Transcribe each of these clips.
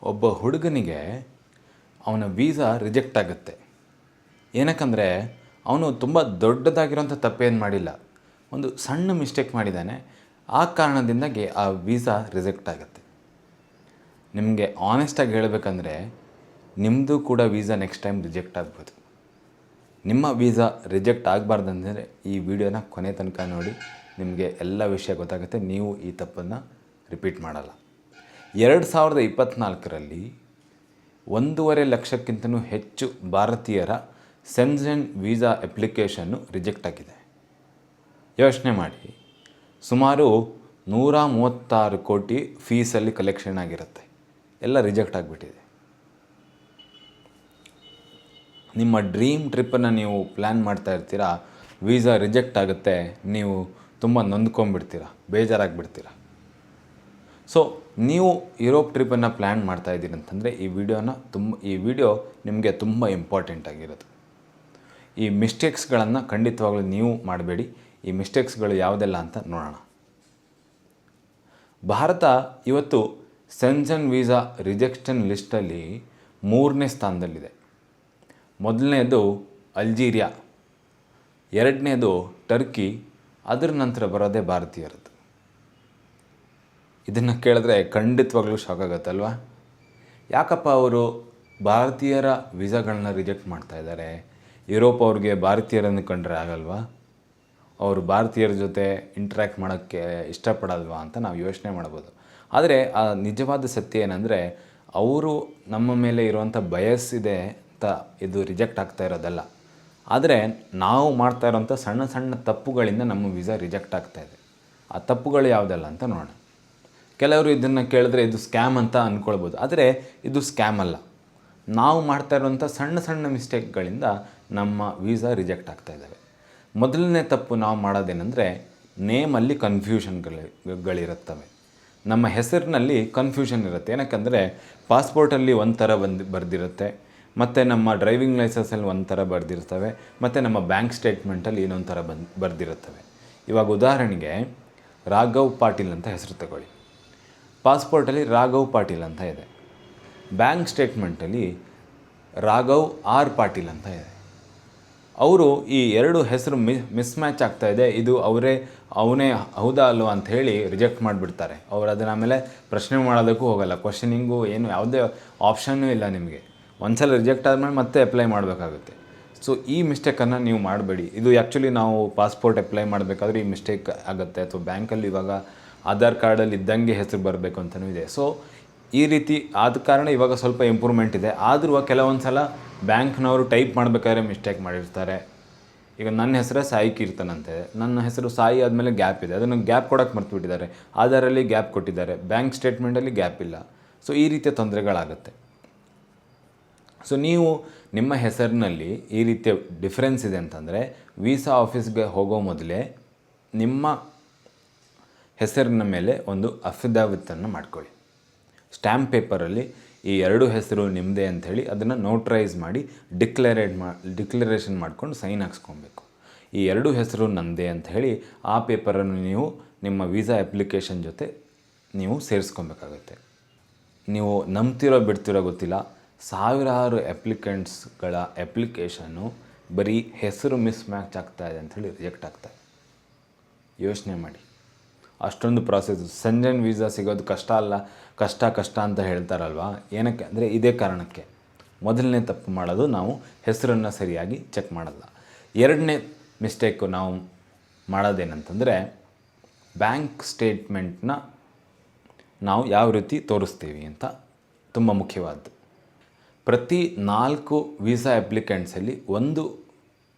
ಒಬ್ಬ ಹುಡುಗನಿಗೆ ಅವನ ವೀಸಾ ರಿಜೆಕ್ಟ್ ಆಗುತ್ತೆ. ಏನಕ್ಕಂದರೆ ಅವನು ತುಂಬ ದೊಡ್ಡದಾಗಿರೋಂಥ ತಪ್ಪೇನು ಮಾಡಿಲ್ಲ, ಒಂದು ಸಣ್ಣ ಮಿಸ್ಟೇಕ್ ಮಾಡಿದ್ದಾನೆ. ಆ ಕಾರಣದಿಂದಾಗಿ ಆ ವೀಸಾ ರಿಜೆಕ್ಟ್ ಆಗುತ್ತೆ. ನಿಮಗೆ ಆನೆಸ್ಟಾಗಿ ಹೇಳಬೇಕಂದ್ರೆ ನಿಮ್ಮದು ಕೂಡ ವೀಸಾ ನೆಕ್ಸ್ಟ್ ಟೈಮ್ ರಿಜೆಕ್ಟ್ ಆಗ್ಬೋದು. ನಿಮ್ಮ ವೀಸಾ ರಿಜೆಕ್ಟ್ ಆಗಬಾರ್ದಂದರೆ ಈ ವಿಡಿಯೋನ ಕೊನೆ ತನಕ ನೋಡಿ, ನಿಮಗೆ ಎಲ್ಲ ವಿಷಯ ಗೊತ್ತಾಗುತ್ತೆ. ನೀವು ಈ ತಪ್ಪನ್ನು ರಿಪೀಟ್ ಮಾಡಲ್ಲ. 2024ರಲ್ಲಿ 1.5 ಲಕ್ಷಕ್ಕಿಂತಲೂ ಹೆಚ್ಚು ಭಾರತೀಯರ ಸೆನ್ಜೆನ್ ವೀಸಾ ಅಪ್ಲಿಕೇಶನ್ನು ರಿಜೆಕ್ಟ್ ಆಗಿದೆ. ಯೋಚನೆ ಮಾಡಿ, ಸುಮಾರು 136 ಕೋಟಿ ಫೀಸಲ್ಲಿ ಕಲೆಕ್ಷನ್ ಆಗಿರುತ್ತೆ, ಎಲ್ಲ ರಿಜೆಕ್ಟ್ ಆಗಿಬಿಟ್ಟಿದೆ. ನಿಮ್ಮ ಡ್ರೀಮ್ ಟ್ರಿಪ್ಪನ್ನು ನೀವು ಪ್ಲ್ಯಾನ್ ಮಾಡ್ತಾ ಇರ್ತೀರ, ವೀಸಾ ರಿಜೆಕ್ಟ್ ಆಗುತ್ತೆ, ನೀವು ತುಂಬ ನೊಂದ್ಕೊಂಡ್ಬಿಡ್ತೀರ, ಬೇಜಾರಾಗಿಬಿಡ್ತೀರ. ಸೊ ನೀವು ಯುರೋಪ್ ಟ್ರಿಪ್ಪನ್ನು ಪ್ಲ್ಯಾನ್ ಮಾಡ್ತಾ ಇದ್ದೀರಿ ಅಂತಂದರೆ ಈ ವಿಡಿಯೋ ನಿಮಗೆ ತುಂಬ ಇಂಪಾರ್ಟೆಂಟ್ ಆಗಿರೋದು. ಈ ಮಿಸ್ಟೇಕ್ಸ್ಗಳನ್ನು ಖಂಡಿತವಾಗ್ಲೂ ನೀವು ಮಾಡಬೇಡಿ. ಈ ಮಿಸ್ಟೇಕ್ಸ್ಗಳು ಯಾವುದೆಲ್ಲ ಅಂತ ನೋಡೋಣ. ಭಾರತ ಇವತ್ತು ಸೆನ್ಜೆನ್ ವೀಸಾ ರಿಜೆಕ್ಷನ್ ಲಿಸ್ಟಲ್ಲಿ 3ನೇ ಸ್ಥಾನದಲ್ಲಿದೆ. ಮೊದಲನೇದು ಅಲ್ಜೀರಿಯಾ, 2ನೇದು ಟರ್ಕಿ, ಅದರ ನಂತರ ಬರೋದೇ ಭಾರತೀಯರದ್ದು. ಇದನ್ನು ಕೇಳಿದ್ರೆ ಖಂಡಿತವಾಗ್ಲೂ ಶಾಕ್ ಆಗುತ್ತಲ್ವ? ಯಾಕಪ್ಪ ಅವರು ಭಾರತೀಯರ ವೀಸಾಗಳನ್ನ ರಿಜೆಕ್ಟ್ ಮಾಡ್ತಾ ಇದ್ದಾರೆ? ಯುರೋಪ್ ಅವ್ರಿಗೆ ಭಾರತೀಯರನ್ನು ಕಂಡ್ರೆ ಆಗಲ್ವಾ? ಅವರು ಭಾರತೀಯರ ಜೊತೆ ಇಂಟ್ರ್ಯಾಕ್ಟ್ ಮಾಡೋಕ್ಕೆ ಇಷ್ಟಪಡಲ್ವಾ ಅಂತ ನಾವು ಯೋಚನೆ ಮಾಡ್ಬೋದು. ಆದರೆ ಆ ನಿಜವಾದ ಸತ್ಯ ಏನಂದರೆ, ಅವರು ನಮ್ಮ ಮೇಲೆ ಇರುವಂಥ ಬಯಸ್ ಇದೆ ಅಂತ ಇದು ರಿಜೆಕ್ಟ್ ಆಗ್ತಾ ಇರೋದಲ್ಲ. ಆದರೆ ನಾವು ಮಾಡ್ತಾ ಇರೋಂಥ ಸಣ್ಣ ಸಣ್ಣ ತಪ್ಪುಗಳಿಂದ ನಮ್ಮ ವೀಸಾ ರಿಜೆಕ್ಟ್ ಆಗ್ತಾಯಿದೆ. ಆ ತಪ್ಪುಗಳು ಯಾವುದಲ್ಲ ಅಂತ ನೋಡೋಣ. ಕೆಲವರು ಇದನ್ನು ಕೇಳಿದ್ರೆ ಇದು ಸ್ಕ್ಯಾಮ್ ಅಂತ ಅಂದ್ಕೊಳ್ಬೋದು, ಆದರೆ ಇದು ಸ್ಕ್ಯಾಮ್ ಅಲ್ಲ. ನಾವು ಮಾಡ್ತಾ ಇರುವಂಥ ಸಣ್ಣ ಸಣ್ಣ ಮಿಸ್ಟೇಕ್ಗಳಿಂದ ನಮ್ಮ ವೀಸಾ ರಿಜೆಕ್ಟ್ ಆಗ್ತಾಯಿದ್ದಾವೆ. ಮೊದಲನೇ ತಪ್ಪು ನಾವು ಮಾಡೋದೇನೆಂದರೆ, ನೇಮಲ್ಲಿ ಕನ್ಫ್ಯೂಷನ್ಗಳಿರುತ್ತವೆ. ನಮ್ಮ ಹೆಸರಿನಲ್ಲಿ ಕನ್ಫ್ಯೂಷನ್ ಇರುತ್ತೆ. ಏನಕ್ಕಂದರೆ ಪಾಸ್ಪೋರ್ಟಲ್ಲಿ ಒಂದು ಥರ ಬರೆದಿರುತ್ತೆ, ಮತ್ತು ನಮ್ಮ ಡ್ರೈವಿಂಗ್ ಲೈಸೆನ್ಸಲ್ಲಿ ಒಂದು ಥರ ಬರೆದಿರ್ತವೆ, ಮತ್ತು ನಮ್ಮ ಬ್ಯಾಂಕ್ ಸ್ಟೇಟ್ಮೆಂಟಲ್ಲಿ ಇನ್ನೊಂದು ಥರ ಬರೆದಿರುತ್ತವೆ. ಇವಾಗ ಉದಾಹರಣೆಗೆ ರಾಘವ್ ಪಾಟೀಲ್ ಅಂತ ಹೆಸರು ತಗೊಳ್ಳಿ. ಪಾಸ್ಪೋರ್ಟಲ್ಲಿ ರಾಘವ್ ಪಾಟೀಲ್ ಅಂತ ಇದೆ, ಬ್ಯಾಂಕ್ ಸ್ಟೇಟ್ಮೆಂಟಲ್ಲಿ ರಾಘವ್ ಆರ್ ಪಾಟೀಲ್ ಅಂತ ಇದೆ. ಅವರು ಈ ಎರಡು ಹೆಸರು ಮಿಸ್ಮ್ಯಾಚ್ ಆಗ್ತಾಯಿದೆ, ಇದು ಅವನೇ ಹೌದಾ ಅಲ್ವಾ ಅಂತ ಹೇಳಿ ರಿಜೆಕ್ಟ್ ಮಾಡಿಬಿಡ್ತಾರೆ. ಅವರು ಅದನ್ನು ಆಮೇಲೆ ಪ್ರಶ್ನೆ ಮಾಡೋದಕ್ಕೂ ಹೋಗಲ್ಲ, ಕ್ವಶನಿಂಗು ಏನು ಯಾವುದೇ ಆಪ್ಷನ್ನೂ ಇಲ್ಲ. ನಿಮಗೆ ಒಂದು ಸಲ ರಿಜೆಕ್ಟ್ ಆದಮೇಲೆ ಮತ್ತೆ ಅಪ್ಲೈ ಮಾಡಬೇಕಾಗುತ್ತೆ. ಸೊ ಈ ಮಿಸ್ಟೇಕನ್ನು ನೀವು ಮಾಡಬೇಡಿ. ಇದು ಆ್ಯಕ್ಚುಲಿ ನಾವು ಪಾಸ್ಪೋರ್ಟ್ ಅಪ್ಲೈ ಮಾಡಬೇಕಾದ್ರೆ ಈ ಮಿಸ್ಟೇಕ್ ಆಗುತ್ತೆ, ಅಥವಾ ಬ್ಯಾಂಕಲ್ಲಿ ಇವಾಗ ಆಧಾರ್ ಕಾರ್ಡಲ್ಲಿ ಇದ್ದಂಗೆ ಹೆಸರು ಬರಬೇಕು ಅಂತಲೂ ಇದೆ. ಸೊ ಈ ರೀತಿ ಆದ ಕಾರಣ ಇವಾಗ ಸ್ವಲ್ಪ ಇಂಪ್ರೂವ್ಮೆಂಟ್ ಇದೆ. ಆದರೂ ಕೆಲವೊಂದು ಸಲ ಬ್ಯಾಂಕ್ನವರು ಟೈಪ್ ಮಾಡಬೇಕಾದ್ರೆ ಮಿಸ್ಟೇಕ್ ಮಾಡಿರ್ತಾರೆ. ಈಗ ನನ್ನ ಹೆಸರೇ ಸಾಯಿ ಕೀರ್ತನ್ ಅಂತೆ, ನನ್ನ ಹೆಸರು ಸಾಯಿ ಆದಮೇಲೆ ಗ್ಯಾಪ್ ಇದೆ, ಅದನ್ನು ಗ್ಯಾಪ್ ಕೊಡೋಕ್ಕೆ ಮರ್ತುಬಿಟ್ಟಿದ್ದಾರೆ. ಆಧಾರಲ್ಲಿ ಗ್ಯಾಪ್ ಕೊಟ್ಟಿದ್ದಾರೆ, ಬ್ಯಾಂಕ್ ಸ್ಟೇಟ್ಮೆಂಟಲ್ಲಿ ಗ್ಯಾಪ್ ಇಲ್ಲ. ಸೊ ಈ ರೀತಿಯ ತೊಂದರೆಗಳಾಗುತ್ತೆ. ಸೊ ನೀವು ನಿಮ್ಮ ಹೆಸರಿನಲ್ಲಿ ಈ ರೀತಿಯ ಡಿಫ್ರೆನ್ಸ್ ಇದೆ ಅಂತಂದರೆ, ವೀಸಾ ಆಫೀಸ್ಗೆ ಹೋಗೋ ಮೊದಲೇ ನಿಮ್ಮ ಹೆಸರಿನ ಮೇಲೆ ಒಂದು ಅಫಿಡವಿಟನ್ನು ಮಾಡ್ಕೊಳ್ಳಿ. ಸ್ಟ್ಯಾಂಪ್ ಪೇಪರಲ್ಲಿ ಈ ಎರಡು ಹೆಸರು ನಿಮ್ಮದೇ ಅಂಥೇಳಿ ಅದನ್ನು ನೋಟ್ರೈಸ್ ಮಾಡಿ ಡಿಕ್ಲರೇಷನ್ ಮಾಡ್ಕೊಂಡು ಸೈನ್ ಹಾಕ್ಸ್ಕೊಬೇಕು. ಈ ಎರಡು ಹೆಸರು ನನ್ನದೇ ಅಂತ ಹೇಳಿ ಆ ಪೇಪರನ್ನು ನೀವು ನಿಮ್ಮ ವೀಸಾ ಅಪ್ಲಿಕೇಶನ್ ಜೊತೆ ನೀವು ಸೇರಿಸ್ಕೊಬೇಕಾಗುತ್ತೆ. ನೀವು ನಂಬ್ತಿರೋ ಬಿಡ್ತಿರೋ ಗೊತ್ತಿಲ್ಲ, ಸಾವಿರಾರು ಅಪ್ಲಿಕೆಂಟ್ಸ್ಗಳ ಅಪ್ಲಿಕೇಶನ್ನು ಬರೀ ಹೆಸರು ಮಿಸ್ಮ್ಯಾಚ್ ಆಗ್ತಾಯಿದೆ ಅಂಥೇಳಿ ರಿಜೆಕ್ಟ್ ಆಗ್ತಾಯಿದೆ. ಯೋಚನೆ ಮಾಡಿ, ಅಷ್ಟೊಂದು ಪ್ರಾಸೆಸ್. ಸೆನ್ಜೆನ್ ವೀಸಾ ಸಿಗೋದು ಕಷ್ಟ ಅಂತ ಹೇಳ್ತಾರಲ್ವ, ಏನಕ್ಕೆ ಅಂದರೆ ಇದೇ ಕಾರಣಕ್ಕೆ. ಮೊದಲನೇ ತಪ್ಪು ಮಾಡೋದು ನಾವು ಹೆಸರನ್ನು ಸರಿಯಾಗಿ ಚೆಕ್ ಮಾಡಲ್ಲ. ಎರಡನೇ ಮಿಸ್ಟೇಕು ನಾವು ಮಾಡೋದೇನಂತಂದರೆ, ಬ್ಯಾಂಕ್ ಸ್ಟೇಟ್ಮೆಂಟ್ನ ನಾವು ಯಾವ ರೀತಿ ತೋರಿಸ್ತೀವಿ ಅಂತ ತುಂಬ ಮುಖ್ಯವಾದ್ದು. ಪ್ರತಿ 4 ವೀಸಾ ಅಪ್ಲಿಕೆಂಟ್ಸಲ್ಲಿ ಒಂದು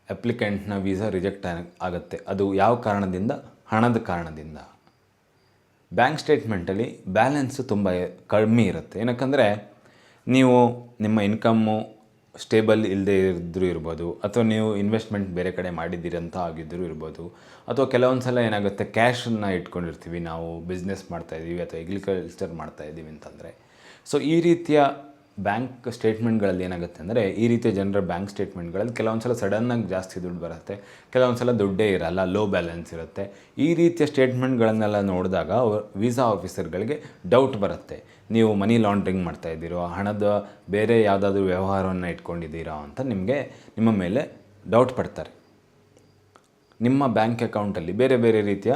ಅಪ್ಲಿಕೆಂಟ್ನ ವೀಸಾ ರಿಜೆಕ್ಟ್ ಆಗುತ್ತೆ. ಅದು ಯಾವ ಕಾರಣದಿಂದ? ಹಣದ ಕಾರಣದಿಂದ. ಬ್ಯಾಂಕ್ ಸ್ಟೇಟ್ಮೆಂಟಲ್ಲಿ ಬ್ಯಾಲೆನ್ಸು ತುಂಬ ಕಡಿಮೆ ಇರುತ್ತೆ. ಏನಕ್ಕಂದರೆ ನೀವು ನಿಮ್ಮ ಇನ್ಕಮ್ಮು ಸ್ಟೇಬಲ್ ಇಲ್ಲದೆ ಇದ್ದರೂ ಇರ್ಬೋದು, ಅಥವಾ ನೀವು ಇನ್ವೆಸ್ಟ್ಮೆಂಟ್ ಬೇರೆ ಕಡೆ ಮಾಡಿದ್ದೀರಂತ ಆಗಿದ್ದರೂ ಇರ್ಬೋದು, ಅಥವಾ ಕೆಲವೊಂದು ಸಲ ಏನಾಗುತ್ತೆ, ಕ್ಯಾಶನ್ನು ಇಟ್ಕೊಂಡಿರ್ತೀವಿ, ನಾವು ಬಿಸ್ನೆಸ್ ಮಾಡ್ತಾಯಿದ್ದೀವಿ ಅಥವಾ ಅಗ್ರಿಕಲ್ಚರ್ ಮಾಡ್ತಾಯಿದ್ದೀವಿ ಅಂತಂದರೆ. ಸೊ ಈ ರೀತಿಯ ಬ್ಯಾಂಕ್ ಸ್ಟೇಟ್ಮೆಂಟ್ಗಳಲ್ಲಿ ಏನಾಗುತ್ತೆ ಅಂದರೆ ಈ ರೀತಿಯ ಜನರ ಬ್ಯಾಂಕ್ ಸ್ಟೇಟ್ಮೆಂಟ್ಗಳಲ್ಲಿ ಕೆಲವೊಂದು ಸಲ ಸಡನ್ನಾಗಿ ಜಾಸ್ತಿ ದುಡ್ಡು ಬರುತ್ತೆ, ಕೆಲವೊಂದು ಸಲ ದುಡ್ಡೇ ಇರಲ್ಲ, ಲೋ ಬ್ಯಾಲೆನ್ಸ್ ಇರುತ್ತೆ. ಈ ರೀತಿಯ ಸ್ಟೇಟ್ಮೆಂಟ್ಗಳನ್ನೆಲ್ಲ ನೋಡಿದಾಗ ವೀಸಾ ಆಫೀಸರ್ಗಳಿಗೆ ಡೌಟ್ ಬರುತ್ತೆ. ನೀವು ಮನಿ ಲಾಂಡ್ರಿಂಗ್ ಮಾಡ್ತಾಯಿದ್ದೀರೋ, ಹಣದ ಬೇರೆ ಯಾವುದಾದ್ರೂ ವ್ಯವಹಾರವನ್ನು ಇಟ್ಕೊಂಡಿದ್ದೀರಾ ಅಂತ ನಿಮ್ಮ ಮೇಲೆ ಡೌಟ್ ಪಡ್ತಾರೆ. ನಿಮ್ಮ ಬ್ಯಾಂಕ್ ಅಕೌಂಟಲ್ಲಿ ಬೇರೆ ಬೇರೆ ರೀತಿಯ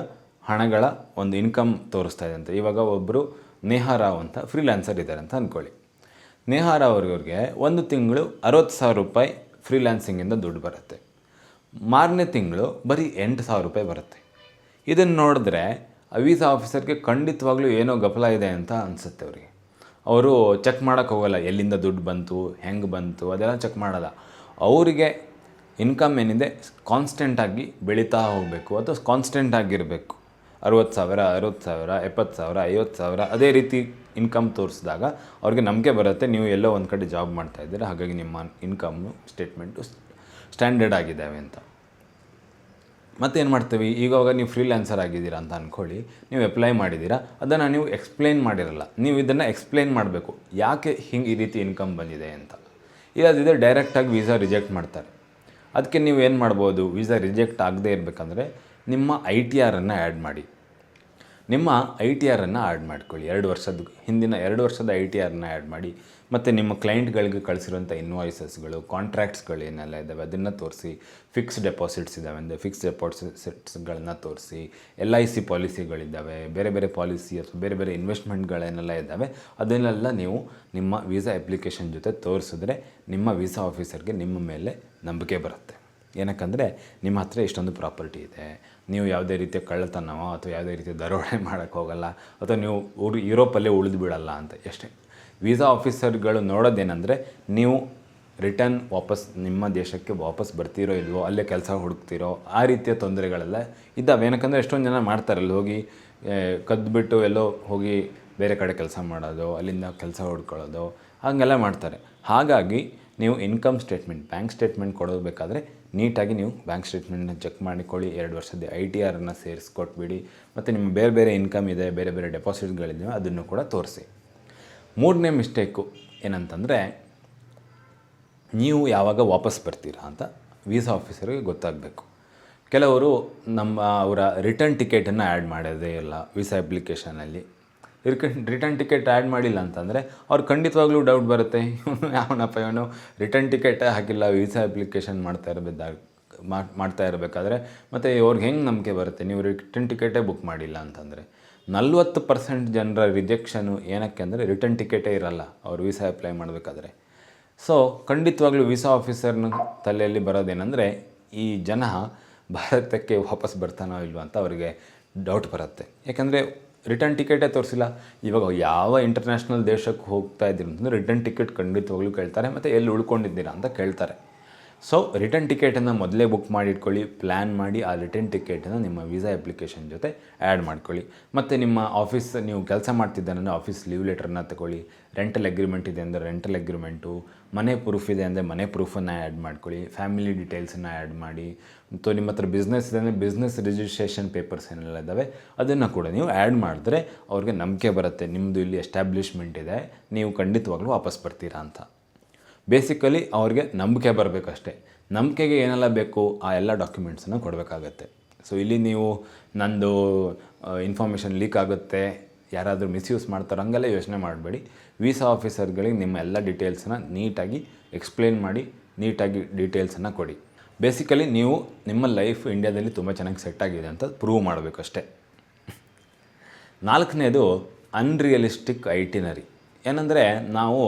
ಹಣಗಳ ಒಂದು ಇನ್ಕಮ್ ತೋರಿಸ್ತಾ ಇದೆ ಅಂತ. ಇವಾಗ ಒಬ್ಬರು ನೇಹಾ ರಾವ್ ಅಂತ ಫ್ರೀಲ್ಯಾನ್ಸರ್ ಇದ್ದಾರೆ ಅಂತ ಅಂದ್ಕೊಳ್ಳಿ. ನೇಹಾ ರಾವ್ ಅವ್ರಿಗೆ ಒಂದು ತಿಂಗಳು 60,000 ರೂಪಾಯಿ ಫ್ರೀಲ್ಯಾನ್ಸಿಂಗಿಂದ ದುಡ್ಡು ಬರುತ್ತೆ. ಮಾರನೇ ತಿಂಗಳು ಬರೀ 8,000 ರೂಪಾಯಿ ಬರುತ್ತೆ. ಇದನ್ನು ನೋಡಿದ್ರೆ ವೀಸಾ ಆಫೀಸರ್ಗೆ ಖಂಡಿತವಾಗ್ಲೂ ಏನೋ ಗಫಲ ಇದೆ ಅಂತ ಅನಿಸುತ್ತೆ ಅವರಿಗೆ. ಅವರು ಚೆಕ್ ಮಾಡೋಕ್ಕೆ ಹೋಗಲ್ಲ, ಎಲ್ಲಿಂದ ದುಡ್ಡು ಬಂತು, ಹೆಂಗೆ ಬಂತು, ಅದೆಲ್ಲ ಚೆಕ್ ಮಾಡೋಲ್ಲ. ಅವರಿಗೆ ಇನ್ಕಮ್ ಏನಿದೆ ಕಾನ್ಸ್ಟೆಂಟಾಗಿ ಬೆಳೀತಾ ಹೋಗಬೇಕು ಅಥವಾ ಕಾನ್ಸ್ಟೆಂಟಾಗಿರಬೇಕು. 60,000, 60,000, 70,000, 50,000 ಅದೇ ರೀತಿ ಇನ್ಕಮ್ ತೋರಿಸಿದಾಗ ಅವ್ರಿಗೆ ನಂಬಿಕೆ ಬರುತ್ತೆ, ನೀವು ಎಲ್ಲೋ ಒಂದು ಕಡೆ ಜಾಬ್ ಮಾಡ್ತಾಯಿದ್ದೀರ, ಹಾಗಾಗಿ ನಿಮ್ಮ ಇನ್ಕಮ್ಮು ಸ್ಟೇಟ್ಮೆಂಟು ಸ್ಟ್ಯಾಂಡರ್ಡ್ ಆಗಿದ್ದಾವೆ ಅಂತ. ಮತ್ತೇನು ಮಾಡ್ತೀವಿ, ಈವಾಗ ನೀವು ಫ್ರೀಲ್ಯಾನ್ಸರ್ ಆಗಿದ್ದೀರಾ ಅಂತ ಅಂದ್ಕೊಳ್ಳಿ, ನೀವು ಅಪ್ಲೈ ಮಾಡಿದ್ದೀರಾ, ಅದನ್ನು ನೀವು ಎಕ್ಸ್ಪ್ಲೇನ್ ಮಾಡಿರಲ್ಲ. ನೀವು ಇದನ್ನು ಎಕ್ಸ್ಪ್ಲೇನ್ ಮಾಡಬೇಕು, ಯಾಕೆ ಹಿಂಗೆ ಈ ರೀತಿ ಇನ್ಕಮ್ ಬಂದಿದೆ ಅಂತ. ಇಲ್ಲದಿದ್ದರೆ ಡೈರೆಕ್ಟಾಗಿ ವೀಸಾ ರಿಜೆಕ್ಟ್ ಮಾಡ್ತಾರೆ. ಅದಕ್ಕೆ ನೀವು ಏನು ಮಾಡ್ಬೋದು, ವೀಸಾ ರಿಜೆಕ್ಟ್ ಆಗದೇ ಇರಬೇಕಂದ್ರೆ ನಿಮ್ಮ ITR ಆ್ಯಡ್ ಮಾಡಿ. ನಿಮ್ಮ ITR ಆ್ಯಡ್ ಮಾಡ್ಕೊಳ್ಳಿ. 2 ವರ್ಷದ ಹಿಂದಿನ 2 ವರ್ಷದ ITR ಆ್ಯಡ್ ಮಾಡಿ. ಮತ್ತು ನಿಮ್ಮ ಕ್ಲೈಂಟ್ಗಳಿಗೆ ಕಳಿಸಿರುವಂಥ ಇನ್ವಾಯ್ಸಸ್ಗಳು, ಕಾಂಟ್ರಾಕ್ಟ್ಸ್ಗಳು ಏನೆಲ್ಲ ಇದ್ದಾವೆ ಅದನ್ನು ತೋರಿಸಿ. ಫಿಕ್ಸ್ಡ್ ಡೆಪಾಸಿಟ್ಸ್ ಇದ್ದಾವೆ ಅಂದರೆ ಫಿಕ್ಸ್ಡ್ ಡೆಪಾಸಿಟ್ಸ್ಗಳನ್ನ ತೋರಿಸಿ. LIC ಪಾಲಿಸಿಗಳಿದ್ದಾವೆ, ಬೇರೆ ಬೇರೆ ಪಾಲಿಸಿ ಅಥವಾ ಬೇರೆ ಬೇರೆ ಇನ್ವೆಸ್ಟ್ಮೆಂಟ್ಗಳೇನೆಲ್ಲ ಇದ್ದಾವೆ ಅದನ್ನೆಲ್ಲ ನೀವು ನಿಮ್ಮ ವೀಸಾ ಅಪ್ಲಿಕೇಶನ್ ಜೊತೆ ತೋರಿಸಿದ್ರೆ ನಿಮ್ಮ ವೀಸಾ ಆಫೀಸರ್ಗೆ ನಿಮ್ಮ ಮೇಲೆ ನಂಬಿಕೆ ಬರುತ್ತೆ. ಏನಕ್ಕಂದರೆ ನಿಮ್ಮ ಹತ್ರ ಇಷ್ಟೊಂದು ಪ್ರಾಪರ್ಟಿ ಇದೆ, ನೀವು ಯಾವುದೇ ರೀತಿಯ ಕಳ್ಳತನವೋ ಅಥವಾ ಯಾವುದೇ ರೀತಿಯ ದರೋಡೆ ಮಾಡೋಕ್ಕೆ ಹೋಗಲ್ಲ, ಅಥವಾ ನೀವು ಯುರೋಪಲ್ಲೇ ಉಳಿದು ಬಿಡಲ್ಲ ಅಂತ. ಎಷ್ಟೇ ವೀಸಾ ಆಫೀಸರ್ಗಳು ನೋಡೋದೇನೆಂದರೆ ನೀವು ರಿಟರ್ನ್ ವಾಪಸ್ ನಿಮ್ಮ ದೇಶಕ್ಕೆ ವಾಪಸ್ ಬರ್ತೀರೋ ಇಲ್ವೋ, ಅಲ್ಲೇ ಕೆಲಸ ಹುಡುಕ್ತಿರೋ, ಆ ರೀತಿಯ ತೊಂದರೆಗಳೆಲ್ಲ ಇದ್ದಾವೆ. ಏನಕ್ಕಂದರೆ ಎಷ್ಟೊಂದು ಜನ ಮಾಡ್ತಾರೆ, ಅಲ್ಲಿ ಹೋಗಿ ಕದ್ದುಬಿಟ್ಟು ಎಲ್ಲೋ ಹೋಗಿ ಬೇರೆ ಕಡೆ ಕೆಲಸ ಮಾಡೋದು, ಅಲ್ಲಿಂದ ಕೆಲಸ ಹುಡ್ಕೊಳ್ಳೋದು, ಹಾಗೆಲ್ಲ ಮಾಡ್ತಾರೆ. ಹಾಗಾಗಿ ನೀವು ಇನ್ಕಮ್ ಸ್ಟೇಟ್ಮೆಂಟ್, ಬ್ಯಾಂಕ್ ಸ್ಟೇಟ್ಮೆಂಟ್ ಕೊಡೋಬೇಕಾದ್ರೆ ನೀಟಾಗಿ ನೀವು ಬ್ಯಾಂಕ್ ಸ್ಟೇಟ್ಮೆಂಟ್ನ ಚೆಕ್ ಮಾಡಿಕೊಳ್ಳಿ. 2 ವರ್ಷದ ITR ಸೇರಿಸ್ಕೊಟ್ಬಿಡಿ. ಮತ್ತು ನಿಮ್ಮ ಬೇರೆ ಬೇರೆ ಇನ್ಕಮ್ ಇದೆ, ಬೇರೆ ಬೇರೆ ಡೆಪಾಸಿಟ್ಗಳಿದ್ದಾವೆ, ಅದನ್ನು ಕೂಡ ತೋರಿಸಿ. 3ನೇ ಮಿಸ್ಟೇಕು ಏನಂತಂದರೆ, ನೀವು ಯಾವಾಗ ವಾಪಸ್ ಬರ್ತೀರಾ ಅಂತ ವೀಸಾ ಆಫೀಸರ್ಗೆ ಗೊತ್ತಾಗಬೇಕು. ಕೆಲವರು ಅವರ ರಿಟರ್ನ್ ಟಿಕೆಟನ್ನು ಆ್ಯಡ್ ಮಾಡೋದೇ ಇಲ್ಲ ವೀಸಾ ಅಪ್ಲಿಕೇಶನಲ್ಲಿ. ರಿಟರ್ನ್ ಟಿಕೆಟ್ ಆ್ಯಡ್ ಮಾಡಿಲ್ಲ ಅಂತಂದರೆ ಅವ್ರು ಖಂಡಿತವಾಗ್ಲೂ ಡೌಟ್ ಬರುತ್ತೆ, ಇವನು ರಿಟರ್ನ್ ಟಿಕೆಟೇ ಹಾಕಿಲ್ಲ ವೀಸಾ ಅಪ್ಲಿಕೇಶನ್ ಮಾಡ್ತಾ ಇರಬೇಕಾದ್ರೆ. ಮತ್ತು ಅವ್ರಿಗೆ ಹೆಂಗೆ ನಂಬಿಕೆ ಬರುತ್ತೆ ನೀವು ರಿಟರ್ನ್ ಟಿಕೆಟೇ ಬುಕ್ ಮಾಡಿಲ್ಲ ಅಂತಂದರೆ. 40% ಜನರ ರಿಜೆಕ್ಷನು ಏನಕ್ಕೆ ಅಂದರೆ ರಿಟರ್ನ್ ಟಿಕೆಟೇ ಇರಲ್ಲ ಅವ್ರು ವೀಸಾ ಅಪ್ಲೈ ಮಾಡಬೇಕಾದ್ರೆ. ಸೊ ಖಂಡಿತವಾಗ್ಲೂ ವೀಸಾ ಆಫೀಸರ್ನ ತಲೆಯಲ್ಲಿ ಬರೋದೇನೆಂದರೆ ಈ ಜನ ಭಾರತಕ್ಕೆ ವಾಪಸ್ ಬರ್ತಾನೋ ಇಲ್ವೋ ಅಂತ ಅವರಿಗೆ ಡೌಟ್ ಬರುತ್ತೆ. ಯಾಕಂದರೆ ರಿಟರ್ನ್ ಟಿಕೆಟೇ ತೋರಿಸಿಲ್ಲ. ಇವಾಗ ಯಾವ ಇಂಟರ್ನ್ಯಾಷನಲ್ ದೇಶಕ್ಕೆ ಹೋಗ್ತಾ ಇದ್ದೀರಿ ಅಂತಂದರೆ ರಿಟರ್ನ್ ಟಿಕೆಟ್ ಖಂಡಿತವಾಗ್ಲೂ ಕೇಳ್ತಾರೆ, ಮತ್ತು ಎಲ್ಲಿ ಉಳ್ಕೊಂಡಿದ್ದೀರಾ ಅಂತ ಕೇಳ್ತಾರೆ. ಸೊ ರಿಟರ್ನ್ ಟಿಕೆಟನ್ನು ಮೊದಲೇ ಬುಕ್ ಮಾಡಿಟ್ಕೊಳ್ಳಿ, ಪ್ಲ್ಯಾನ್ ಮಾಡಿ ಆ ರಿಟರ್ನ್ ಟಿಕೆಟನ್ನು ನಿಮ್ಮ ವೀಸಾ ಅಪ್ಲಿಕೇಶನ್ ಜೊತೆ ಆ್ಯಡ್ ಮಾಡ್ಕೊಳ್ಳಿ. ಮತ್ತು ನಿಮ್ಮ ಆಫೀಸ್ ನೀವು ಕೆಲಸ ಮಾಡ್ತಿದ್ದಾನೆ ಆಫೀಸ್ ಲೀವ್ ಲೆಟರ್ನ ತಗೊಳ್ಳಿ. ರೆಂಟಲ್ ಅಗ್ರಿಮೆಂಟ್ ಇದೆ ಅಂದರೆ ರೆಂಟಲ್ ಅಗ್ರಿಮೆಂಟು, ಮನೆ ಪ್ರೂಫ್ ಇದೆ ಅಂದರೆ ಮನೆ ಪ್ರೂಫನ್ನು ಆ್ಯಡ್ ಮಾಡ್ಕೊಳ್ಳಿ, ಫ್ಯಾಮಿಲಿ ಡೀಟೇಲ್ಸನ್ನು ಆ್ಯಡ್ ಮಾಡಿ. ಮತ್ತು ನಿಮ್ಮ ಹತ್ರ ಬಿಸ್ನೆಸ್ ಇದೆ ಅಂದರೆ ಬಿಸ್ನೆಸ್ ರಿಜಿಸ್ಟ್ರೇಷನ್ ಪೇಪರ್ಸ್ ಏನೆಲ್ಲ ಇದ್ದಾವೆ ಅದನ್ನು ಕೂಡ ನೀವು ಆ್ಯಡ್ ಮಾಡಿದ್ರೆ ಅವ್ರಿಗೆ ನಂಬಿಕೆ ಬರುತ್ತೆ, ನಿಮ್ಮದು ಇಲ್ಲಿ ಎಸ್ಟಾಬ್ಲಿಷ್ಮೆಂಟ್ ಇದೆ, ನೀವು ಖಂಡಿತವಾಗ್ಲೂ ವಾಪಸ್ ಬರ್ತೀರಾ ಅಂತ. ಬೇಸಿಕಲಿ ಅವ್ರಿಗೆ ನಂಬಿಕೆ ಬರಬೇಕಷ್ಟೇ. ನಂಬಿಕೆಗೆ ಏನೆಲ್ಲ ಬೇಕು ಆ ಎಲ್ಲ ಡಾಕ್ಯುಮೆಂಟ್ಸನ್ನು ಕೊಡಬೇಕಾಗತ್ತೆ. ಸೊ ಇಲ್ಲಿ ನೀವು ನಂದು ಇನ್ಫಾರ್ಮೇಷನ್ ಲೀಕ್ ಆಗುತ್ತೆ, ಯಾರಾದರೂ ಮಿಸ್ಯೂಸ್ ಮಾಡ್ತಾರೆ ಹಂಗೆಲ್ಲ ಯೋಚನೆ ಮಾಡಬೇಡಿ. ವೀಸಾ ಆಫೀಸರ್ಗಳಿಗೆ ನಿಮ್ಮ ಎಲ್ಲ ಡೀಟೇಲ್ಸನ್ನು ನೀಟಾಗಿ ಎಕ್ಸ್ಪ್ಲೇನ್ ಮಾಡಿ, ನೀಟಾಗಿ ಡೀಟೇಲ್ಸನ್ನು ಕೊಡಿ. ಬೇಸಿಕಲಿ ನೀವು ನಿಮ್ಮ ಲೈಫ್ ಇಂಡಿಯಾದಲ್ಲಿ ತುಂಬ ಚೆನ್ನಾಗಿ ಸೆಟ್ ಆಗಿದೆ ಅಂತ ಪ್ರೂವ್ ಮಾಡಬೇಕಷ್ಟೆ. 4ನೇದು ಅನ್ರಿಯಲಿಸ್ಟಿಕ್ ಐಟಿನರಿ. ಏನಂದರೆ ನಾವು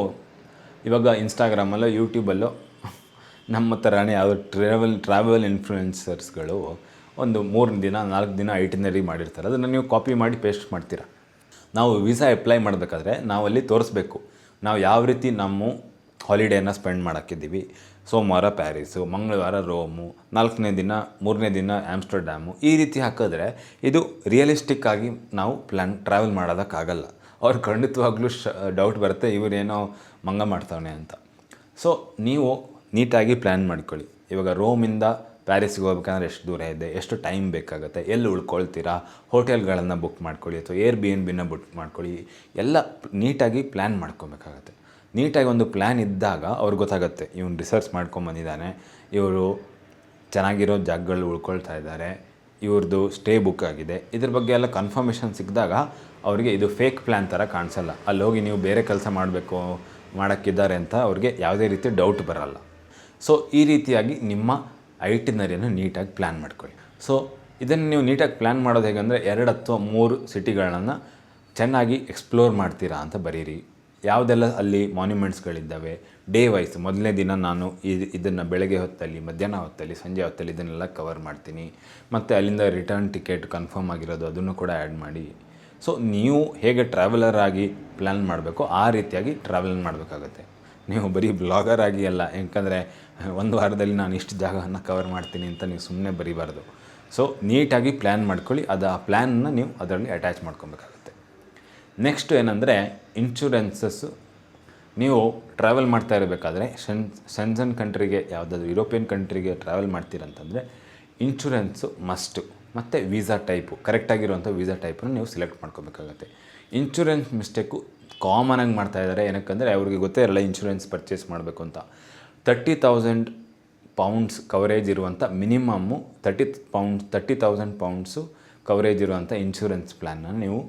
ಇವಾಗ ಇನ್ಸ್ಟಾಗ್ರಾಮಲ್ಲೋ ಯೂಟ್ಯೂಬಲ್ಲೋ ನಮ್ಮ ಥರನೇ ಯಾವ ಟ್ರಾವೆಲ್ ಇನ್ಫ್ಲೂಯೆನ್ಸರ್ಸ್ಗಳು ಒಂದು 3 ದಿನ 4 ದಿನ ಐಟಿನರಿ ಮಾಡಿರ್ತಾರೆ, ಅದನ್ನು ನೀವು ಕಾಪಿ ಮಾಡಿ ಪೇಸ್ಟ್ ಮಾಡ್ತೀರಾ. ನಾವು ವೀಸಾ ಅಪ್ಲೈ ಮಾಡಬೇಕಾದ್ರೆ ನಾವಲ್ಲಿ ತೋರಿಸ್ಬೇಕು ನಾವು ಯಾವ ರೀತಿ ನಮ್ಮ ಹಾಲಿಡೇನ ಸ್ಪೆಂಡ್ ಮಾಡೋಕ್ಕಿದ್ದೀವಿ. ಸೋಮವಾರ ಪ್ಯಾರಿಸು, ಮಂಗಳವಾರ ರೋಮು, 4ನೇ ದಿನ 3ನೇ ದಿನ ಆಮ್ಸ್ಟರ್ಡ್ಯಾಮು, ಈ ರೀತಿ ಹಾಕಿದ್ರೆ ಇದು ರಿಯಲಿಸ್ಟಿಕ್ಕಾಗಿ ನಾವು ಟ್ರಾವೆಲ್ ಮಾಡೋದಕ್ಕಾಗಲ್ಲ. ಅವ್ರು ಖಂಡಿತವಾಗ್ಲೂ ಡೌಟ್ ಬರುತ್ತೆ, ಇವರೇನೋ ಮಂಗ ಮಾಡ್ತಾವನೆ ಅಂತ. ಸೊ ನೀವು ನೀಟಾಗಿ ಪ್ಲ್ಯಾನ್ ಮಾಡ್ಕೊಳ್ಳಿ. ಇವಾಗ ರೋಮಿಂದ ಪ್ಯಾರಿಸ್ಗೆ ಹೋಗ್ಬೇಕಂದ್ರೆ ಎಷ್ಟು ದೂರ ಇದೆ, ಎಷ್ಟು ಟೈಮ್ ಬೇಕಾಗುತ್ತೆ, ಎಲ್ಲಿ ಉಳ್ಕೊಳ್ತೀರಾ, ಹೋಟೆಲ್ಗಳನ್ನು ಬುಕ್ ಮಾಡ್ಕೊಳ್ಳಿ ಅಥವಾ Airbnb ಬುಕ್ ಮಾಡ್ಕೊಳ್ಳಿ, ಎಲ್ಲ ನೀಟಾಗಿ ಪ್ಲ್ಯಾನ್ ಮಾಡ್ಕೊಬೇಕಾಗತ್ತೆ. ನೀಟಾಗಿ ಒಂದು ಪ್ಲ್ಯಾನ್ ಇದ್ದಾಗ ಅವ್ರಿಗೆ ಗೊತ್ತಾಗುತ್ತೆ, ಇವನು ರಿಸರ್ಚ್ ಮಾಡ್ಕೊಂಬಂದಿದ್ದಾನೆ, ಇವರು ಚೆನ್ನಾಗಿರೋ ಜಾಗಗಳು ಉಳ್ಕೊಳ್ತಾ ಇದ್ದಾರೆ, ಇವ್ರದ್ದು ಸ್ಟೇ ಬುಕ್ ಆಗಿದೆ, ಇದ್ರ ಬಗ್ಗೆ ಎಲ್ಲ ಕನ್ಫರ್ಮೇಷನ್ ಸಿಕ್ಕಿದಾಗ ಅವರಿಗೆ ಇದು ಫೇಕ್ ಪ್ಲ್ಯಾನ್ ಥರ ಕಾಣಿಸಲ್ಲ. ಅಲ್ಲಿ ಹೋಗಿ ನೀವು ಬೇರೆ ಕೆಲಸ ಮಾಡೋಕ್ಕಿದ್ದಾರೆ ಅಂತ ಅವ್ರಿಗೆ ಯಾವುದೇ ರೀತಿ ಡೌಟ್ ಬರಲ್ಲ. ಸೊ ಈ ರೀತಿಯಾಗಿ ನಿಮ್ಮ ಐಟಿನರಿಯನ್ನು ನೀಟಾಗಿ ಪ್ಲ್ಯಾನ್ ಮಾಡ್ಕೊಳ್ಳಿ. ಸೊ ಇದನ್ನು ನೀವು ನೀಟಾಗಿ ಪ್ಲ್ಯಾನ್ ಮಾಡೋದು ಹೇಗೆಂದರೆ 2 ಅಥವಾ 3 ಸಿಟಿಗಳನ್ನು ಚೆನ್ನಾಗಿ ಎಕ್ಸ್ಪ್ಲೋರ್ ಮಾಡ್ತೀರಾ ಅಂತ ಬರೀರಿ. ಯಾವುದೆಲ್ಲ ಅಲ್ಲಿ ಮಾನ್ಯುಮೆಂಟ್ಸ್ಗಳಿದ್ದಾವೆ, ಡೇ ವೈಸ್ ಮೊದಲನೇ ದಿನ ನಾನು ಇದನ್ನು ಬೆಳಗ್ಗೆ ಹೊತ್ತಲ್ಲಿ, ಮಧ್ಯಾಹ್ನ ಹೊತ್ತಲ್ಲಿ, ಸಂಜೆ ಹೊತ್ತಲ್ಲಿ ಇದನ್ನೆಲ್ಲ ಕವರ್ ಮಾಡ್ತೀನಿ. ಮತ್ತು ಅಲ್ಲಿಂದ ರಿಟರ್ನ್ ಟಿಕೆಟ್ ಕನ್ಫರ್ಮ್ ಆಗಿರೋದು ಅದನ್ನು ಕೂಡ ಆ್ಯಡ್ ಮಾಡಿ. ಸೊ ನೀವು ಹೇಗೆ ಟ್ರಾವೆಲರ್ ಆಗಿ ಪ್ಲ್ಯಾನ್ ಮಾಡಬೇಕೋ ಆ ರೀತಿಯಾಗಿ ಟ್ರಾವೆಲ್ ಮಾಡಬೇಕಾಗತ್ತೆ. ನೀವು ಬರೀ ಬ್ಲಾಗರ್ ಆಗಿ ಅಲ್ಲ, ಯಾಕಂದರೆ ಒಂದು ವಾರದಲ್ಲಿ ನಾನು ಇಷ್ಟು ಜಾಗವನ್ನು ಕವರ್ ಮಾಡ್ತೀನಿ ಅಂತ ನೀವು ಸುಮ್ಮನೆ ಬರೀಬಾರ್ದು. ಸೊ ನೀಟಾಗಿ ಪ್ಲ್ಯಾನ್ ಮಾಡ್ಕೊಳ್ಳಿ, ಅದು ಆ ಪ್ಲ್ಯಾನನ್ನು ನೀವು ಅದರಲ್ಲಿ ಅಟ್ಯಾಚ್ ಮಾಡ್ಕೊಬೇಕಾಗುತ್ತೆ. ನೆಕ್ಸ್ಟ್ ಏನಂದರೆ ಇನ್ಶೂರೆನ್ಸಸ್ಸು. ನೀವು ಟ್ರಾವೆಲ್ ಮಾಡ್ತಾ ಇರಬೇಕಾದ್ರೆ ಶೆಂಜನ್ ಕಂಟ್ರಿಗೆ, ಯಾವುದಾದ್ರೂ ಯುರೋಪಿಯನ್ ಕಂಟ್ರಿಗೆ ಟ್ರಾವೆಲ್ ಮಾಡ್ತೀರಂತಂದರೆ ಇನ್ಶೂರೆನ್ಸು ಮಸ್ಟು. ಮತ್ತು ವೀಸಾ ಟೈಪು, ಕರೆಕ್ಟಾಗಿರುವಂಥ ವೀಸಾ ಟೈಪನ್ನು ನೀವು ಸೆಲೆಕ್ಟ್ ಮಾಡ್ಕೋಬೇಕಾಗತ್ತೆ. ಇನ್ಶೂರೆನ್ಸ್ ಮಿಸ್ಟೇಕು ಕಾಮನಾಗಿ ಮಾಡ್ತಾಯಿದ್ದಾರೆ. ಏನಕ್ಕಂದರೆ ಅವ್ರಿಗೆ ಗೊತ್ತೇ ಇರಲ್ಲ ಇನ್ಶೂರೆನ್ಸ್ ಪರ್ಚೇಸ್ ಮಾಡಬೇಕು ಅಂತ. 30,000 ಪೌಂಡ್ಸ್ ಕವರೇಜ್ ಇರುವಂಥ ಮಿನಿಮಮ್ಮು 30,000 ಪೌಂಡ್ಸು ಕವರೇಜ್ ಇರುವಂಥ ಇನ್ಶೂರೆನ್ಸ್ ಪ್ಲ್ಯಾನ್ನ ನೀವು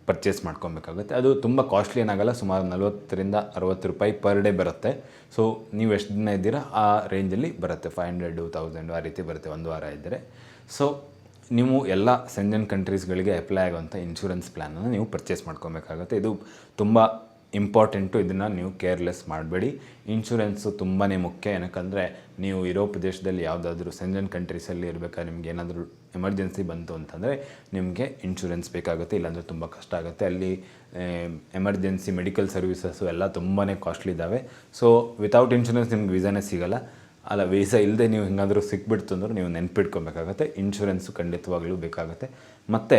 ಪರ್ಚೇಸ್ ಮಾಡ್ಕೊಬೇಕಾಗುತ್ತೆ. ಅದು ತುಂಬ ಕಾಸ್ಟ್ಲಿ ಏನಾಗಲ್ಲ, ಸುಮಾರು 40 to 60 ರೂಪಾಯಿ ಪರ್ ಡೇ ಬರುತ್ತೆ. ಸೊ ನೀವು ಎಷ್ಟು ದಿನ ಇದ್ದೀರಾ ಆ ರೇಂಜಲ್ಲಿ ಬರುತ್ತೆ, 500 1000 ಆ ರೀತಿ ಬರುತ್ತೆ ಒಂದು ವಾರ ಇದ್ದರೆ. ಸೊ ನೀವು ಎಲ್ಲ ಶೆಂಜನ್ ಕಂಟ್ರೀಸ್ಗಳಿಗೆ ಅಪ್ಲೈ ಆಗುವಂಥ ಇನ್ಶೂರೆನ್ಸ್ ಪ್ಲ್ಯಾನನ್ನು ನೀವು ಪರ್ಚೇಸ್ ಮಾಡ್ಕೊಬೇಕಾಗುತ್ತೆ. ಇದು ತುಂಬ ಇಂಪಾರ್ಟೆಂಟು, ಇದನ್ನು ನೀವು ಕೇರ್ಲೆಸ್ ಮಾಡಬೇಡಿ. ಇನ್ಶೂರೆನ್ಸು ತುಂಬಾ ಮುಖ್ಯ. ಏನಕ್ಕಂದರೆ ನೀವು ಯುರೋಪ್ ದೇಶದಲ್ಲಿ ಯಾವುದಾದ್ರೂ ಶೆಂಜನ್ ಕಂಟ್ರೀಸಲ್ಲಿ ಇರಬೇಕಾದ್ರೆ ನಿಮ್ಗೆ ಏನಾದರೂ ಎಮರ್ಜೆನ್ಸಿ ಬಂತು ಅಂತಂದರೆ ನಿಮಗೆ ಇನ್ಶೂರೆನ್ಸ್ ಬೇಕಾಗುತ್ತೆ, ಇಲ್ಲಾಂದರೆ ತುಂಬ ಕಷ್ಟ ಆಗುತ್ತೆ. ಅಲ್ಲಿ ಎಮರ್ಜೆನ್ಸಿ ಮೆಡಿಕಲ್ ಸರ್ವಿಸಸ್ಸು ಎಲ್ಲ ತುಂಬಾ ಕಾಸ್ಟ್ಲಿ ಇದ್ದಾವೆ. ಸೊ ವಿತೌಟ್ ಇನ್ಶೂರೆನ್ಸ್ ನಿಮ್ಗೆ ವೀಸಾನೇ ಸಿಗೋಲ್ಲ. ಅಲ್ಲ, ವೀಸಾ ಇಲ್ಲದೆ ನೀವು ಹೆಂಗಾದರೂ ಸಿಕ್ಬಿಡ್ತು ಅಂದ್ರೆ ನೀವು ನೆನ್ಪಿಟ್ಕೊಬೇಕಾಗತ್ತೆ. ಇನ್ಶೂರೆನ್ಸು ಖಂಡಿತವಾಗ್ಲೂ ಬೇಕಾಗುತ್ತೆ. ಮತ್ತು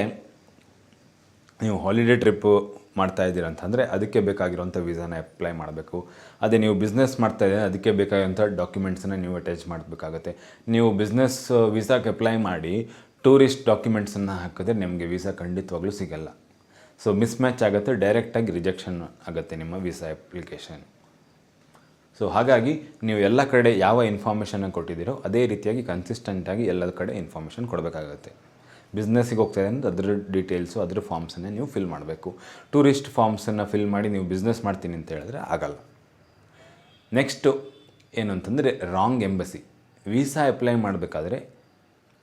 ನೀವು ಹಾಲಿಡೇ ಟ್ರಿಪ್ಪು ಮಾಡ್ತಾಯಿದ್ದೀರ ಅಂತಂದರೆ ಅದಕ್ಕೆ ಬೇಕಾಗಿರೋಂಥ ವೀಸಾನ ಅಪ್ಲೈ ಮಾಡಬೇಕು. ಅದೇ ನೀವು ಬಿಸ್ನೆಸ್ ಮಾಡ್ತಾಯಿದ್ದೀರ, ಅದಕ್ಕೆ ಬೇಕಾಗಿರೋಂಥ ಡಾಕ್ಯುಮೆಂಟ್ಸನ್ನು ನೀವು ಅಟ್ಯಾಚ್ ಮಾಡಬೇಕಾಗುತ್ತೆ. ನೀವು ಬಿಸ್ನೆಸ್ ವೀಸಾಕ್ಕೆ ಅಪ್ಲೈ ಮಾಡಿ ಟೂರಿಸ್ಟ್ ಡಾಕ್ಯುಮೆಂಟ್ಸನ್ನು ಹಾಕಿದ್ರೆ ನಿಮಗೆ ವೀಸಾ ಖಂಡಿತವಾಗ್ಲೂ ಸಿಗಲ್ಲ. ಸೊ ಮಿಸ್ ಮ್ಯಾಚ್ ಆಗುತ್ತೆ, ಡೈರೆಕ್ಟಾಗಿ ರಿಜೆಕ್ಷನ್ ಆಗುತ್ತೆ ನಿಮ್ಮ ವೀಸಾ ಅಪ್ಲಿಕೇಶನ್. ಸೊ ಹಾಗಾಗಿ ನೀವು ಎಲ್ಲ ಕಡೆ ಯಾವ ಇನ್ಫಾರ್ಮೇಷನ್ನ ಕೊಟ್ಟಿದ್ದೀರೋ ಅದೇ ರೀತಿಯಾಗಿ ಕನ್ಸಿಸ್ಟೆಂಟಾಗಿ ಎಲ್ಲ ಕಡೆ ಇನ್ಫಾರ್ಮೇಷನ್ ಕೊಡಬೇಕಾಗುತ್ತೆ. ಬಿಸ್ನೆಸ್ಸಿಗೆ ಹೋಗ್ತಾಯಿದೆ ಅಂದರೆ ಅದ್ರ ಡೀಟೇಲ್ಸು, ಅದ್ರ ಫಾರ್ಮ್ಸನ್ನೇ ನೀವು ಫಿಲ್ ಮಾಡಬೇಕು. ಟೂರಿಸ್ಟ್ ಫಾರ್ಮ್ಸನ್ನು ಫಿಲ್ ಮಾಡಿ ನೀವು ಬಿಸ್ನೆಸ್ ಮಾಡ್ತೀನಿ ಅಂತ ಹೇಳಿದ್ರೆ ಆಗಲ್ಲ. ನೆಕ್ಸ್ಟು ಏನು ಅಂತಂದರೆ ರಾಂಗ್ ಎಂಬಸಿ. ವೀಸಾ ಅಪ್ಲೈ ಮಾಡಬೇಕಾದ್ರೆ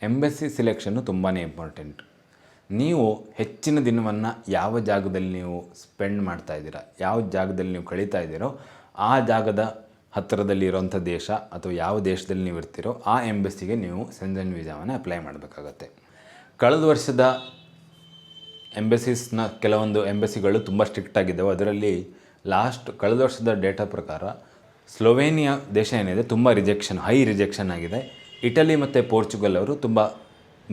ಎಂಬಸಿ ಸಿಲೆಕ್ಷನ್ನು ತುಂಬಾ ಇಂಪಾರ್ಟೆಂಟ್. ನೀವು ಹೆಚ್ಚಿನ ದಿನವನ್ನು ಯಾವ ಜಾಗದಲ್ಲಿ ನೀವು ಸ್ಪೆಂಡ್ ಮಾಡ್ತಾಯಿದ್ದೀರಾ, ಯಾವ ಜಾಗದಲ್ಲಿ ನೀವು ಕಳೀತಾ ಇದ್ದೀರೋ ಆ ಜಾಗದ ಹತ್ತಿರದಲ್ಲಿ ಇರೋಂಥ ದೇಶ ಅಥವಾ ಯಾವ ದೇಶದಲ್ಲಿ ನೀವು ಇರ್ತೀರೋ ಆ ಎಂಬಸಿಗೆ ನೀವು ಶೆಂಜನ್ ವೀಸಾವನ್ನು ಅಪ್ಲೈ ಮಾಡಬೇಕಾಗತ್ತೆ. ಕಳೆದ ವರ್ಷದ ಎಂಬಸಿಸ್ನ ಕೆಲವೊಂದು ಎಂಬಸಿಗಳು ತುಂಬ ಸ್ಟ್ರಿಕ್ಟ್ ಆಗಿದ್ದವು. ಅದರಲ್ಲಿ ಕಳೆದ ವರ್ಷದ ಡೇಟಾ ಪ್ರಕಾರ ಸ್ಲೋವೇನಿಯಾ ದೇಶ ಏನಿದೆ ತುಂಬ ಹೈ ರಿಜೆಕ್ಷನ್ ಆಗಿದೆ. ಇಟಲಿ ಮತ್ತು ಪೋರ್ಚುಗಲ್ ಅವರು ತುಂಬ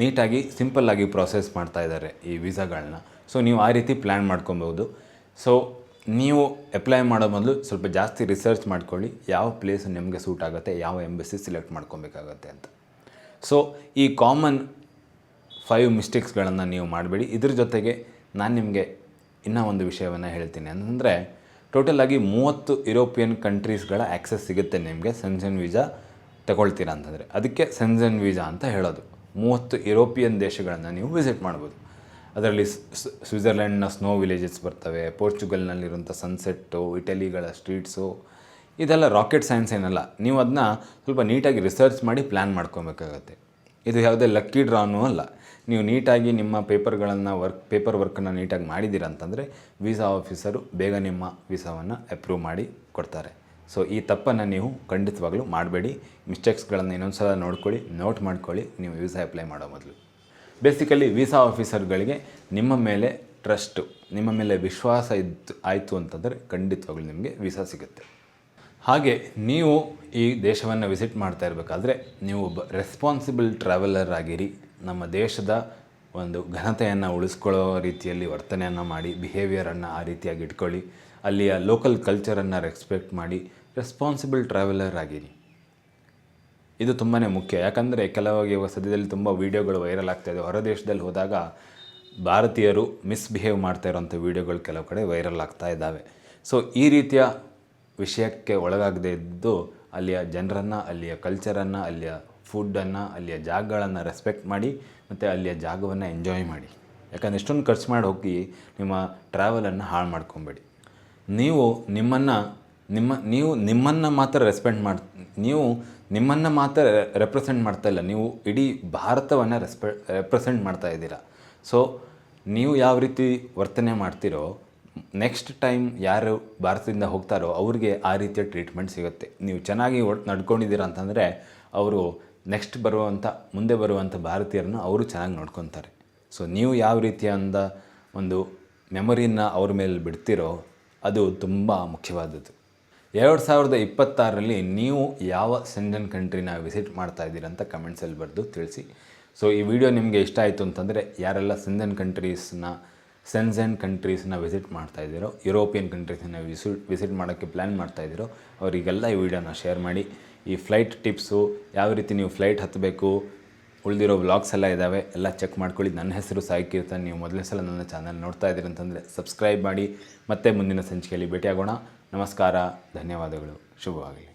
ನೀಟಾಗಿ ಸಿಂಪಲ್ಲಾಗಿ ಪ್ರಾಸೆಸ್ ಮಾಡ್ತಾ ಇದ್ದಾರೆ ಈ ವೀಸಾಗಳನ್ನ. ಸೊ ನೀವು ಆ ರೀತಿ ಪ್ಲ್ಯಾನ್ ಮಾಡ್ಕೊಬೋದು. ಸೊ ನೀವು ಅಪ್ಲೈ ಮಾಡೋ ಮೊದಲು ಸ್ವಲ್ಪ ಜಾಸ್ತಿ ರಿಸರ್ಚ್ ಮಾಡ್ಕೊಳ್ಳಿ, ಯಾವ ಪ್ಲೇಸ್ ನಿಮಗೆ ಸೂಟ್ ಆಗುತ್ತೆ, ಯಾವ ಎಂಬಸಿ ಸಿಲೆಕ್ಟ್ ಮಾಡ್ಕೊಬೇಕಾಗತ್ತೆ ಅಂತ. ಸೊ ಈ ಕಾಮನ್ 5 ಮಿಸ್ಟೇಕ್ಸ್ಗಳನ್ನು ನೀವು ಮಾಡಬೇಡಿ. ಇದ್ರ ಜೊತೆಗೆ ನಾನು ನಿಮಗೆ ಇನ್ನೂ ಒಂದು ವಿಷಯವನ್ನು ಹೇಳ್ತೀನಿ. ಅಂದರೆ ಟೋಟಲಾಗಿ 30 ಯುರೋಪಿಯನ್ ಕಂಟ್ರೀಸ್ಗಳ ಆ್ಯಕ್ಸೆಸ್ ಸಿಗುತ್ತೆ ನಿಮಗೆ ಶೆಂಜನ್ ವೀಸಾ ತಗೊಳ್ತೀರಾ ಅಂತಂದರೆ. ಅದಕ್ಕೆ ಶೆಂಜನ್ ವೀಸಾ ಅಂತ ಹೇಳೋದು. 30 ಯುರೋಪಿಯನ್ ದೇಶಗಳನ್ನು ನೀವು ವಿಸಿಟ್ ಮಾಡ್ಬೋದು. ಅದರಲ್ಲಿ ಸ್ವಿಟ್ಜರ್ಲೆಂಡ್ನ ಸ್ನೋ ವಿಲೇಜಸ್ ಬರ್ತವೆ, ಪೋರ್ಚುಗಲ್ನಲ್ಲಿರುವಂಥ ಸನ್ಸೆಟ್ಟು, ಇಟಲಿಗಳ ಸ್ಟ್ರೀಟ್ಸು. ಇದೆಲ್ಲ ರಾಕೆಟ್ ಸೈನ್ಸ್ ಏನಲ್ಲ. ನೀವು ಅದನ್ನ ಸ್ವಲ್ಪ ನೀಟಾಗಿ ರಿಸರ್ಚ್ ಮಾಡಿ ಪ್ಲ್ಯಾನ್ ಮಾಡ್ಕೊಬೇಕಾಗತ್ತೆ. ಇದು ಯಾವುದೇ ಲಕ್ಕಿ ಡ್ರಾನೂ ಅಲ್ಲ. ನೀವು ನೀಟಾಗಿ ನಿಮ್ಮ ಪೇಪರ್ ವರ್ಕನ್ನು ನೀಟಾಗಿ ಮಾಡಿದ್ದೀರ ಅಂತಂದರೆ ವೀಸಾ ಆಫೀಸರು ಬೇಗ ನಿಮ್ಮ ವೀಸಾವನ್ನು ಅಪ್ರೂವ್ ಮಾಡಿ ಕೊಡ್ತಾರೆ. ಸೊ ಈ ತಪ್ಪನ್ನು ನೀವು ಖಂಡಿತವಾಗ್ಲೂ ಮಾಡಬೇಡಿ. ಮಿಸ್ಟೇಕ್ಸ್ಗಳನ್ನು ಇನ್ನೊಂದು ಸಲ ನೋಟ್ ಮಾಡ್ಕೊಳ್ಳಿ ನೀವು ವೀಸಾ ಅಪ್ಲೈ ಮಾಡೋ ಮೊದಲು. ಬೇಸಿಕಲಿ ವೀಸಾ ಆಫೀಸರ್ಗಳಿಗೆ ನಿಮ್ಮ ಮೇಲೆ ಟ್ರಸ್ಟು, ನಿಮ್ಮ ಮೇಲೆ ವಿಶ್ವಾಸ ಆಯಿತು ಅಂತಂದರೆ ಖಂಡಿತವಾಗ್ಲೂ ನಿಮಗೆ ವೀಸಾ ಸಿಗುತ್ತೆ. ಹಾಗೆ ನೀವು ಈ ದೇಶವನ್ನು ವಿಸಿಟ್ ಮಾಡ್ತಾ ಇರಬೇಕಾದ್ರೆ ನೀವು ಒಬ್ಬ ರೆಸ್ಪಾನ್ಸಿಬಲ್ ಟ್ರಾವೆಲರ್ ಆಗಿರಿ. ನಮ್ಮ ದೇಶದ ಒಂದು ಘನತೆಯನ್ನು ಉಳಿಸ್ಕೊಳ್ಳೋ ರೀತಿಯಲ್ಲಿ ವರ್ತನೆಯನ್ನು ಮಾಡಿ, ಬಿಹೇವಿಯರನ್ನು ಆ ರೀತಿಯಾಗಿ ಇಟ್ಕೊಳ್ಳಿ. ಅಲ್ಲಿಯ ಲೋಕಲ್ ಕಲ್ಚರನ್ನು ರೆಸ್ಪೆಕ್ಟ್ ಮಾಡಿ ರೆಸ್ಪಾನ್ಸಿಬಲ್ ಟ್ರಾವೆಲರ್ ಆಗಿರಿ. ಇದು ತುಂಬಾ ಮುಖ್ಯ. ಯಾಕಂದರೆ ಕೆಲವಾಗ ಸದ್ಯದಲ್ಲಿ ತುಂಬ ವೀಡಿಯೋಗಳು ವೈರಲ್ ಆಗ್ತಾಯಿದೆ. ಹೊರ ದೇಶದಲ್ಲಿ ಹೋದಾಗ ಭಾರತೀಯರು ಮಿಸ್ಬಿಹೇವ್ ಮಾಡ್ತಾ ಇರೋಂಥ ವೀಡಿಯೋಗಳು ಕೆಲವು ಕಡೆ ವೈರಲ್ ಆಗ್ತಾ ಇದ್ದಾವೆ. ಸೊ ಈ ರೀತಿಯ ವಿಷಯಕ್ಕೆ ಒಳಗಾಗದೇ ಇದ್ದು ಅಲ್ಲಿಯ ಜನರನ್ನು, ಅಲ್ಲಿಯ ಕಲ್ಚರನ್ನು, ಅಲ್ಲಿಯ ಫುಡ್ಡನ್ನು, ಅಲ್ಲಿಯ ಜಾಗಗಳನ್ನು ರೆಸ್ಪೆಕ್ಟ್ ಮಾಡಿ ಮತ್ತು ಅಲ್ಲಿಯ ಜಾಗವನ್ನು ಎಂಜಾಯ್ ಮಾಡಿ. ಯಾಕಂದರೆ ಇಷ್ಟೊಂದು ಖರ್ಚು ಮಾಡಿ ಹೋಗಿ ನಿಮ್ಮ ಟ್ರಾವೆಲನ್ನು ಹಾಳು ಮಾಡ್ಕೊಬೇಡಿ. ನೀವು ನಿಮ್ಮನ್ನು ಮಾತ್ರ ನೀವು ನಿಮ್ಮನ್ನು ಮಾತ್ರ ರೆಪ್ರೆಸೆಂಟ್ ಮಾಡ್ತಾಯಿಲ್ಲ, ನೀವು ಇಡೀ ಭಾರತವನ್ನು ರೆಪ್ರೆಸೆಂಟ್ ಮಾಡ್ತಾ ಇದ್ದೀರಾ. ಸೊ ನೀವು ಯಾವ ರೀತಿ ವರ್ತನೆ ಮಾಡ್ತೀರೋ ನೆಕ್ಸ್ಟ್ ಟೈಮ್ ಯಾರು ಭಾರತದಿಂದ ಹೋಗ್ತಾರೋ ಅವ್ರಿಗೆ ಆ ರೀತಿಯ ಟ್ರೀಟ್ಮೆಂಟ್ ಸಿಗುತ್ತೆ. ನೀವು ಚೆನ್ನಾಗಿ ನಡ್ಕೊಂಡಿದ್ದೀರಾ ಅಂತಂದರೆ ಅವರು ಮುಂದೆ ಬರುವಂಥ ಭಾರತೀಯರನ್ನು ಅವರು ಚೆನ್ನಾಗಿ ನೋಡ್ಕೊತಾರೆ. ಸೊ ನೀವು ಯಾವ ರೀತಿಯಿಂದ ಒಂದು ಮೆಮೊರಿನ ಅವ್ರ ಮೇಲೆ ಬಿಡ್ತೀರೋ ಅದು ತುಂಬ ಮುಖ್ಯವಾದದ್ದು. 2026ರಲ್ಲಿ ನೀವು ಯಾವ ಸೆಂಜನ್ ಕಂಟ್ರಿನ ವಿಸಿಟ್ ಮಾಡ್ತಾ ಇದ್ದೀರಾ ಅಂತ ಕಮೆಂಟ್ಸಲ್ಲಿ ಬರೆದು ತಿಳಿಸಿ. ಸೊ ಈ ವಿಡಿಯೋ ನಿಮಗೆ ಇಷ್ಟ ಆಯಿತು ಅಂತಂದರೆ ಯಾರೆಲ್ಲ ಸೆನ್ಜನ್ ಕಂಟ್ರೀಸ್ನ ವಿಸಿಟ್ ಮಾಡ್ತಾ ಇದ್ದೀರೋ, ಯುರೋಪಿಯನ್ ಕಂಟ್ರೀಸನ್ನ ವಿಸಿಟ್ ಮಾಡೋಕ್ಕೆ ಪ್ಲ್ಯಾನ್ ಮಾಡ್ತಾ ಇದ್ದೀರೋ ಅವರಿಗೆಲ್ಲ ಈ ವಿಡಿಯೋನ ಶೇರ್ ಮಾಡಿ. ಈ ಫ್ಲೈಟ್ ಟಿಪ್ಸು, ಯಾವ ರೀತಿ ನೀವು ಫ್ಲೈಟ್ ಹತ್ತಬೇಕು, ಉಳಿದಿರೋ ವ್ಲಾಗ್ಸ್ ಎಲ್ಲ ಇದ್ದಾವೆ, ಎಲ್ಲ ಚೆಕ್ ಮಾಡ್ಕೊಳ್ಳಿ. ನನ್ನ ಹೆಸರು ಸಾಯಿ ಕೀರ್ತನ್. ನೀವು ಮೊದಲನೇ ಸಲ ನನ್ನ ಚಾನಲ್ ನೋಡ್ತಾ ಇದ್ದೀರಿ ಅಂತಂದರೆ ಸಬ್ಸ್ಕ್ರೈಬ್ ಮಾಡಿ. ಮತ್ತೆ ಮುಂದಿನ ಸಂಚಿಕೆಯಲ್ಲಿ ಭೇಟಿಯಾಗೋಣ. ನಮಸ್ಕಾರ, ಧನ್ಯವಾದಗಳು, ಶುಭವಾಗಲಿ.